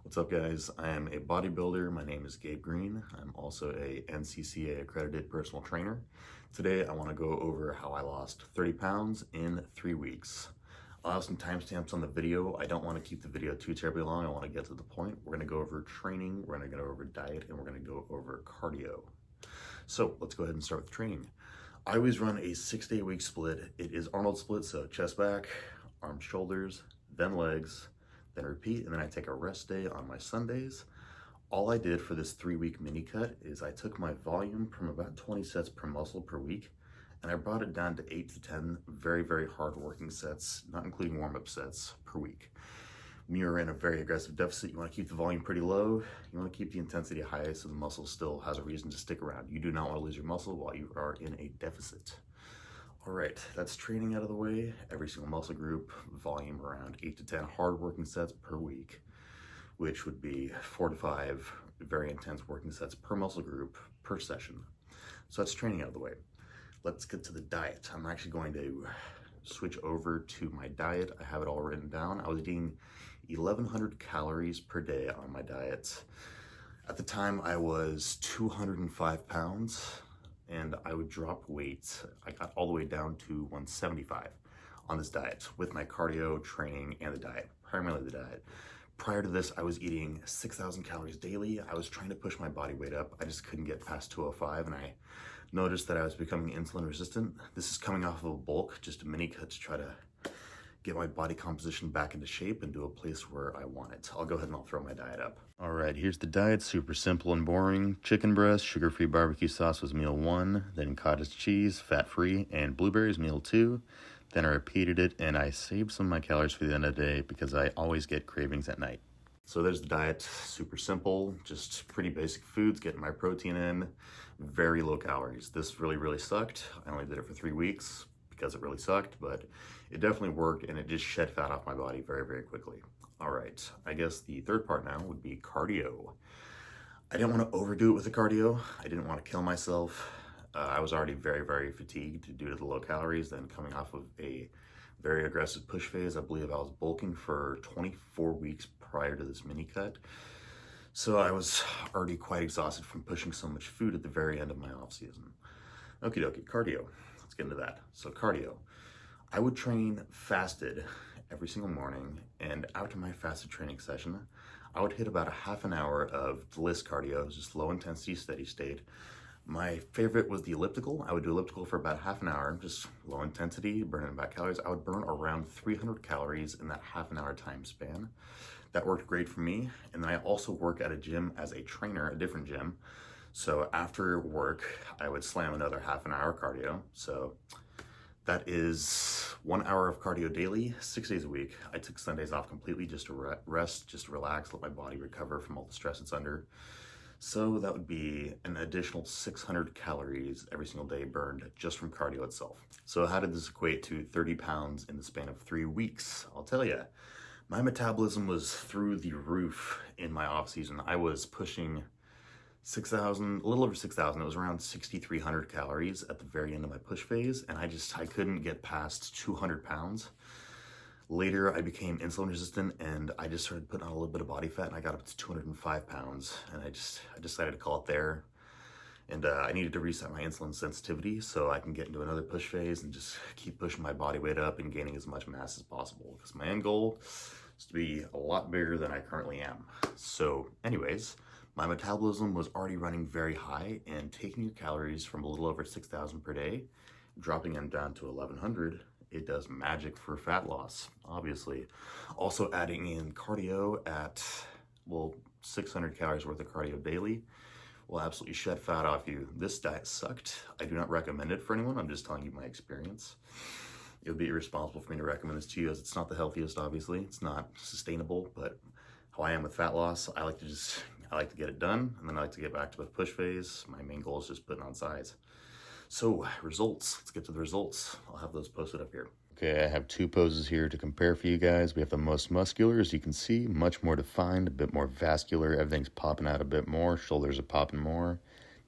What's up, guys? I am a bodybuilder. My name is Gabe Green. I'm also a NCCA accredited personal trainer. Today I want to go over how I lost 30 pounds in 3 weeks. I'll have some timestamps on the video. I don't want to keep the video too terribly long. I want to get to the point. We're going to go over training, we're going to go over diet, and we're going to go over cardio. So let's go ahead and start with training. I always run a 6-day week split. It is Arnold split, so chest back, arms, shoulders, then legs, then repeat, and then I take a rest day on my Sundays. All I did for this 3-week mini cut is I took my volume from about 20 sets per muscle per week, and I brought it down to 8 to 10 very, very hard working sets, not including warm-up sets, per week. When you're in a very aggressive deficit, you want to keep the volume pretty low. You want to keep the intensity high so the muscle still has a reason to stick around. You do not want to lose your muscle while you are in a deficit. All right, that's training out of the way. Every single muscle group, volume around 8 to 10 hard working sets per week, which would be 4 to 5 very intense working sets per muscle group per session. So that's training out of the way. Let's get to the diet. I'm actually going to switch over to my diet. I have it all written down. I was eating 1,100 calories per day on my diet. At the time, I was 205 pounds. And I would drop weight. I got all the way down to 175 on this diet with my cardio, training, and the diet, primarily the diet. Prior to this, I was eating 6,000 calories daily. I was trying to push my body weight up. I just couldn't get past 205, and I noticed that I was becoming insulin resistant. This is coming off of a bulk, just a mini cut to try to get my body composition back into shape and to a place where I want it. I'll go ahead and I'll throw my diet up. All right, here's the diet, super simple and boring. Chicken breast, sugar-free barbecue sauce was meal 1, then cottage cheese, fat-free, and blueberries, meal 2. Then I repeated it, and I saved some of my calories for the end of the day because I always get cravings at night. So there's the diet, super simple, just pretty basic foods, getting my protein in, very low calories. This really, really sucked. I only did it for 3 weeks because it really sucked, but it definitely worked, and it just shed fat off my body very, very quickly. All right, I guess the third part now would be cardio. I didn't want to overdo it with the cardio. I didn't want to kill myself. I was already very, very fatigued due to the low calories, then coming off of a very aggressive push phase. I believe I was bulking for 24 weeks prior to this mini cut. So I was already quite exhausted from pushing so much food at the very end of my off season. Okie dokie, cardio. Let's get into that. So cardio. I would train fasted every single morning, and after my fasted training session, I would hit about a half an hour of list cardio, just low intensity, steady state. My favorite was the elliptical. I would do elliptical for about half an hour, just low intensity, burning back calories. I would burn around 300 calories in that half an hour time span. That worked great for me. And then I also work at a gym as a trainer, a different gym. So after work, I would slam another half an hour cardio. So that is 1 hour of cardio daily, 6 days a week. I took Sundays off completely just to rest, just to relax, let my body recover from all the stress it's under. So that would be an additional 600 calories every single day burned just from cardio itself. So how did this equate to 30 pounds in the span of 3 weeks? I'll tell you, my metabolism was through the roof in my off season. I was pushing 6,000, a little over 6,000. It was around 6,300 calories at the very end of my push phase, and I couldn't get past 200 pounds. Later, I became insulin resistant, and I just started putting on a little bit of body fat, and I got up to 205 pounds, and I decided to call it there. And I needed to reset my insulin sensitivity so I can get into another push phase and just keep pushing my body weight up and gaining as much mass as possible, because my end goal is to be a lot bigger than I currently am. So anyways, my metabolism was already running very high, and taking your calories from a little over 6,000 per day, dropping them down to 1,100, it does magic for fat loss, obviously. Also adding in cardio at, 600 calories worth of cardio daily will absolutely shed fat off you. This diet sucked. I do not recommend it for anyone. I'm just telling you my experience. It would be irresponsible for me to recommend this to you, as it's not the healthiest, obviously. It's not sustainable, but how I am with fat loss, I like to get it done, and then I like to get back to the push phase. My main goal is just putting on size. So results, let's get to the results. I'll have those posted up here. Okay, I have 2 poses here to compare for you guys. We have the most muscular, as you can see, much more defined, a bit more vascular. Everything's popping out a bit more. Shoulders are popping more.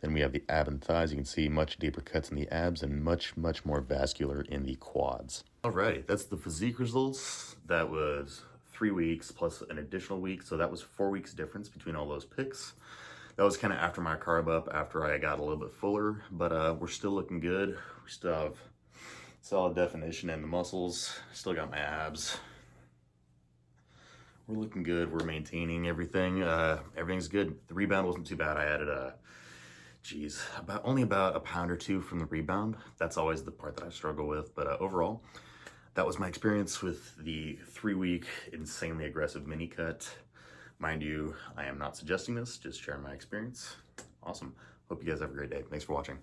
Then we have the ab and thighs. You can see much deeper cuts in the abs and much more vascular in the quads. Alrighty, that's the physique results. That was 3 weeks plus an additional week. So that was 4 weeks difference between all those picks. That was kind of after my carb up, after I got a little bit fuller, but we're still looking good. We still have solid definition in the muscles, still got my abs. We're looking good, we're maintaining everything. Everything's good. The rebound wasn't too bad. I added only about a pound or 2 from the rebound. That's always the part that I struggle with, but overall, that was my experience with the 3-week insanely aggressive mini cut. Mind you, I am not suggesting this, just sharing my experience. Awesome. Hope you guys have a great day. Thanks for watching.